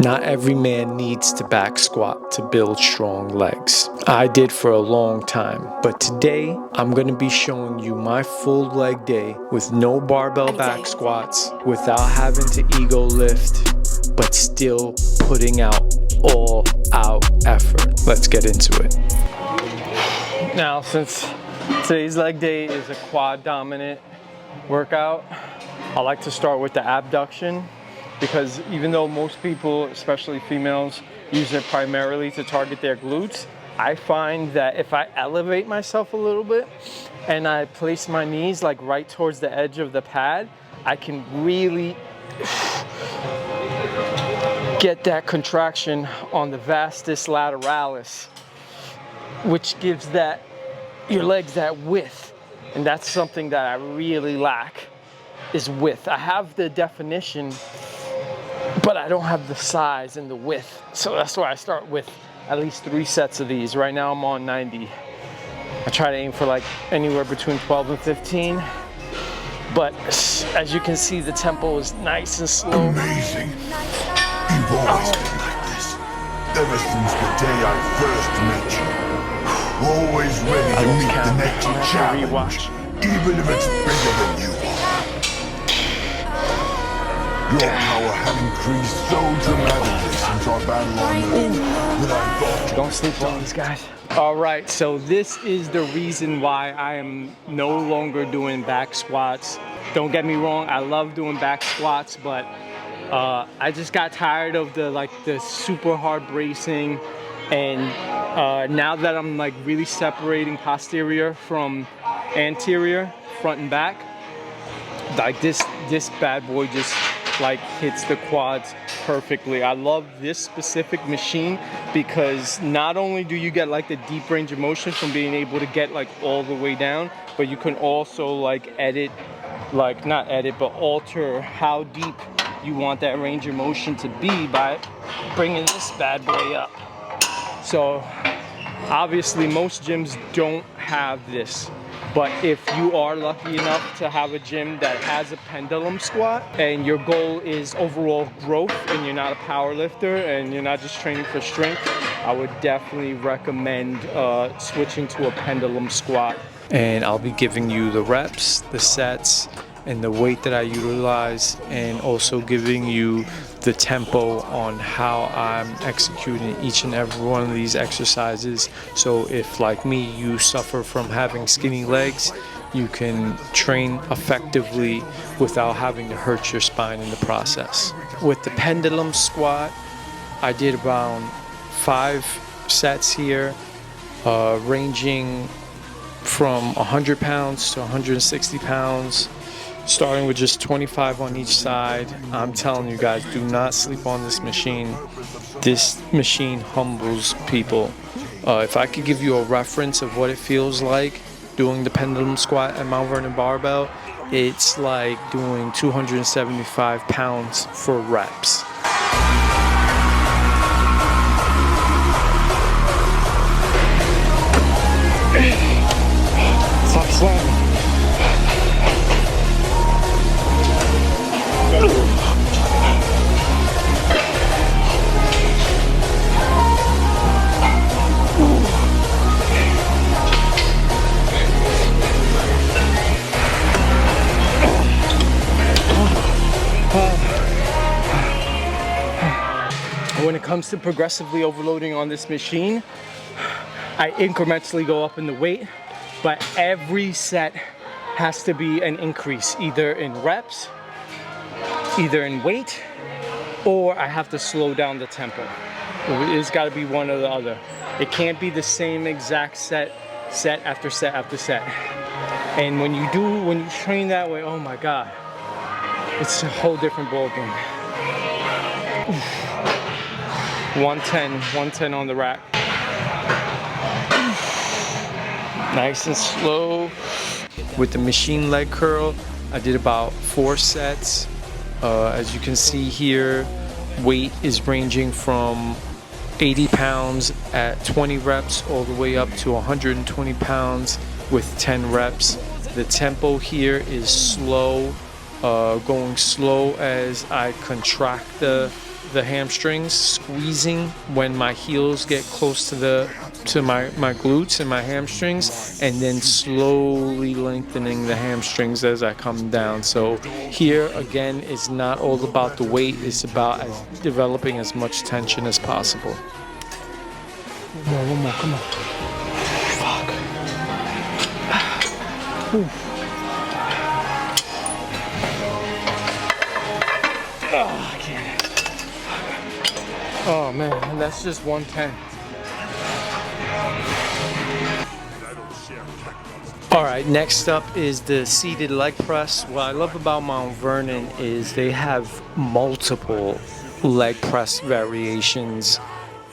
Not every man needs to back squat to build strong legs. I did for a long time, but today I'm going to be showing you my full leg day with no barbell back squats, without having to ego lift, but still putting out all out effort. Let's get into it. Now, since today's leg day is a quad dominant workout, I like to start with the abduction, because even though most people, especially females, use it primarily to target their glutes, I find that if I elevate myself a little bit and I place my knees like right towards the edge of the pad, I can really get that contraction on the vastus lateralis, which gives your legs that width. And that's something that I really lack, is width. I have the definition, but I don't have the size and the width. So that's why I start with at least 3 sets of these. Right now I'm on 90. I try to aim for like anywhere between 12 and 15. But as you can see, the tempo is nice and slow. Amazing. You've always been like this. Ever since the day I first met you. Always ready to meet the next challenge. Even if it's bigger than you are. Your power had increased so dramatically since our battle on Earth that I thought... Don't sleep on these guys. All right, so this is the reason why I am no longer doing back squats. Don't get me wrong, I love doing back squats, but I just got tired of the super hard bracing, and now that I'm like really separating posterior from anterior, front and back, like this bad boy just like hits the quads perfectly. I love this specific machine because not only do you get like the deep range of motion from being able to get like all the way down, but you can also like alter how deep you want that range of motion to be by bringing this bad boy up. So obviously most gyms don't have this. But if you are lucky enough to have a gym that has a pendulum squat and your goal is overall growth and you're not a power lifter and you're not just training for strength, I would definitely recommend switching to a pendulum squat. And I'll be giving you the reps, the sets, and the weight that I utilize, and also giving you the tempo on how I'm executing each and every one of these exercises. So if, like me, you suffer from having skinny legs, you can train effectively without having to hurt your spine in the process. With the pendulum squat, I did around 5 sets here, ranging from 100 pounds to 160 pounds. Starting with just 25 on each side. I'm telling you guys, do not sleep on this machine. This machine humbles people. If I could give you a reference of what it feels like doing the pendulum squat at Mount Vernon Barbell, it's like doing 275 pounds for reps. Stop slapping. When it comes to progressively overloading on this machine, I incrementally go up in the weight, but every set has to be an increase, either in reps, either in weight, or I have to slow down the tempo. It's got to be one or the other. It can't be the same exact set after set after set. And when you train that way, oh my God, it's a whole different ballgame. 110 on the rack. Nice and slow. With the machine leg curl, I did about 4 sets. As you can see here, weight is ranging from 80 pounds at 20 reps all the way up to 120 pounds with 10 reps. The tempo here is slow, going slow as I contract the the hamstrings, squeezing when my heels get close to my glutes and my hamstrings, and then slowly lengthening the hamstrings as I come down. So here again, it's not all about the weight, it's about developing as much tension as possible. One more, come on. Fuck. Oh, I can't. Oh man, and that's just 110. All right, next up is the seated leg press. What I love about Mount Vernon is they have multiple leg press variations.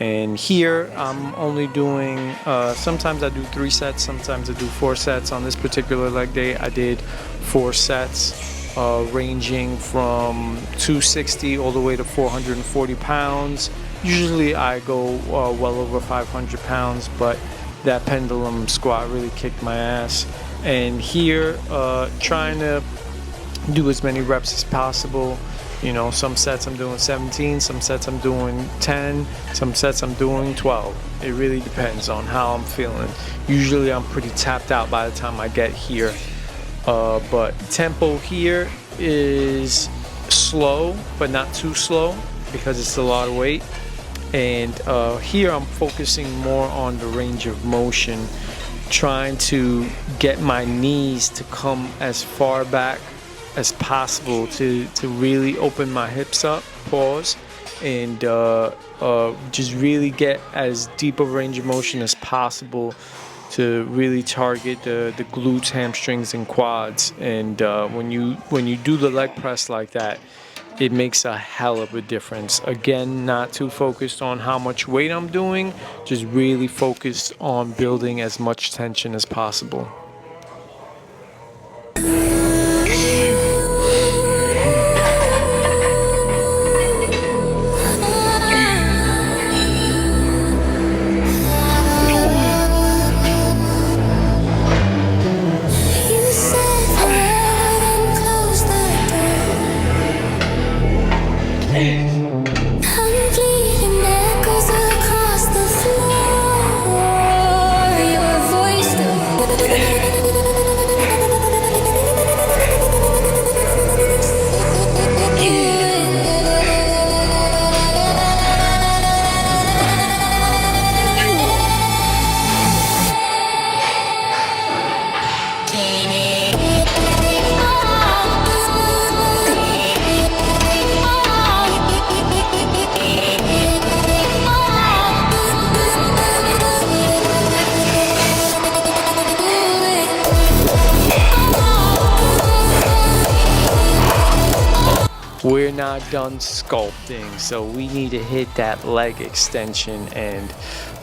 And here I'm only doing, sometimes I do 3 sets, sometimes I do 4 sets. On this particular leg day, I did 4 sets, ranging from 260 all the way to 440 pounds. Usually I go well over 500 pounds, but that pendulum squat really kicked my ass. And here, trying to do as many reps as possible. You know, some sets I'm doing 17, some sets I'm doing 10, some sets I'm doing 12. It really depends on how I'm feeling. Usually I'm pretty tapped out by the time I get here. But tempo here is slow, but not too slow because it's a lot of weight. And here I'm focusing more on the range of motion, trying to get my knees to come as far back as possible to really open my hips up, pause, and just really get as deep a range of motion as possible to really target the glutes, hamstrings, and quads. And when you do the leg press like that, it makes a hell of a difference. Again, not too focused on how much weight I'm doing, just really focused on building as much tension as possible. We're not done sculpting, so we need to hit that leg extension. And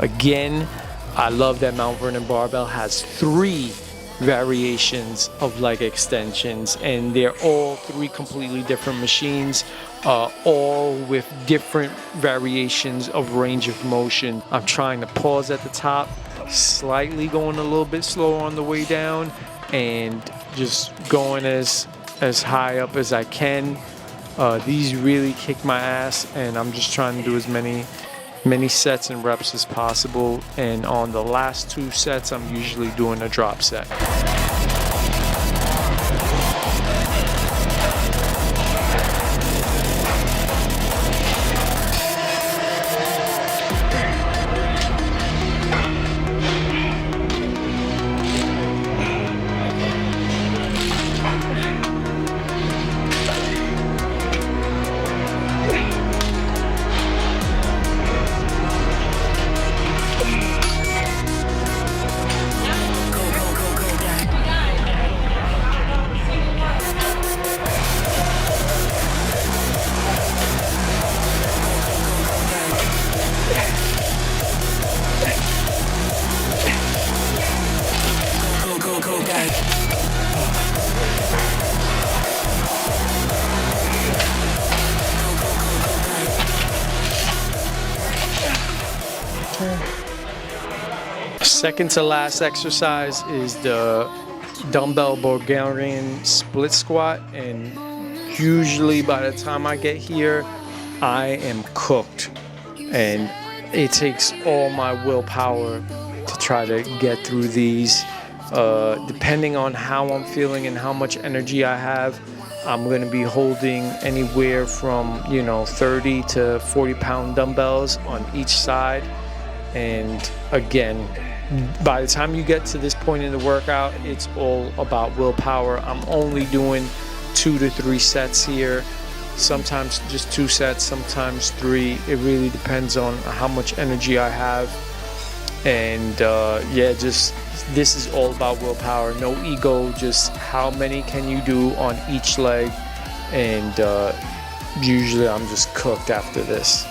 again, I love that Mount Vernon Barbell has 3 variations of leg extensions, and they're all 3 completely different machines, all with different variations of range of motion. I'm trying to pause at the top, slightly going a little bit slower on the way down, and just going as high up as I can. These really kick my ass, and I'm just trying to do as many sets and reps as possible. And on the last 2 sets, I'm usually doing a drop set. Second to last exercise is the dumbbell Bulgarian split squat, and usually by the time I get here, I am cooked, and it takes all my willpower to try to get through these. Depending on how I'm feeling and how much energy I have, I'm going to be holding anywhere from 30 to 40 pound dumbbells on each side. And again, by the time you get to this point in the workout, it's all about willpower. I'm only doing 2 to 3 sets here, sometimes just 2 sets, sometimes 3. It really depends on how much energy I have. And yeah, just this is all about willpower, no ego, just how many can you do on each leg. And usually I'm just cooked after this.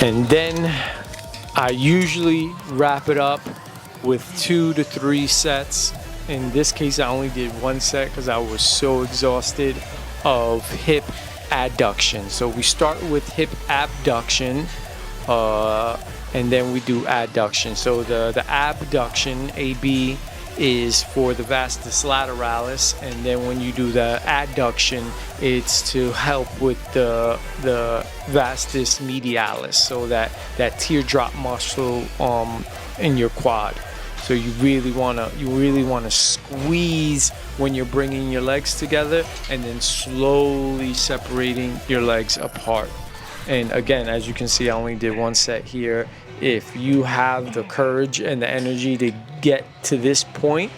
And then I usually wrap it up with 2 to 3 sets. In this case, I only did 1 set because I was so exhausted of hip adduction. So we start with hip abduction, and then we do adduction. So the abduction, AB, is for the vastus lateralis, and then when you do the adduction, it's to help with the vastus medialis, so that teardrop muscle in your quad. So you really wanna squeeze when you're bringing your legs together, and then slowly separating your legs apart. And again, as you can see, I only did 1 set here. If you have the courage and the energy to get to this point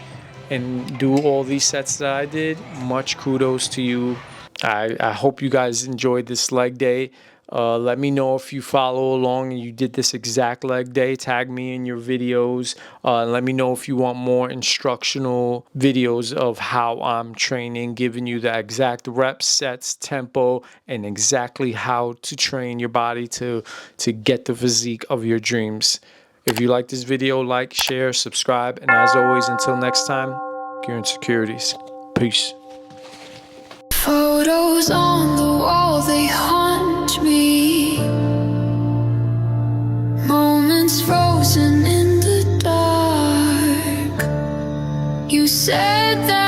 and do all these sets that I did, much kudos to you. I hope you guys enjoyed this leg day. Let me know if you follow along and you did this exact leg day. Tag me in your videos. Let me know if you want more instructional videos of how I'm training, giving you the exact reps, sets, tempo, and exactly how to train your body to get the physique of your dreams. If you like this video, like, share, subscribe, and as always, until next time, your insecurities. Peace. Photos on the wall, they haunt me. Moments frozen in the dark. You said that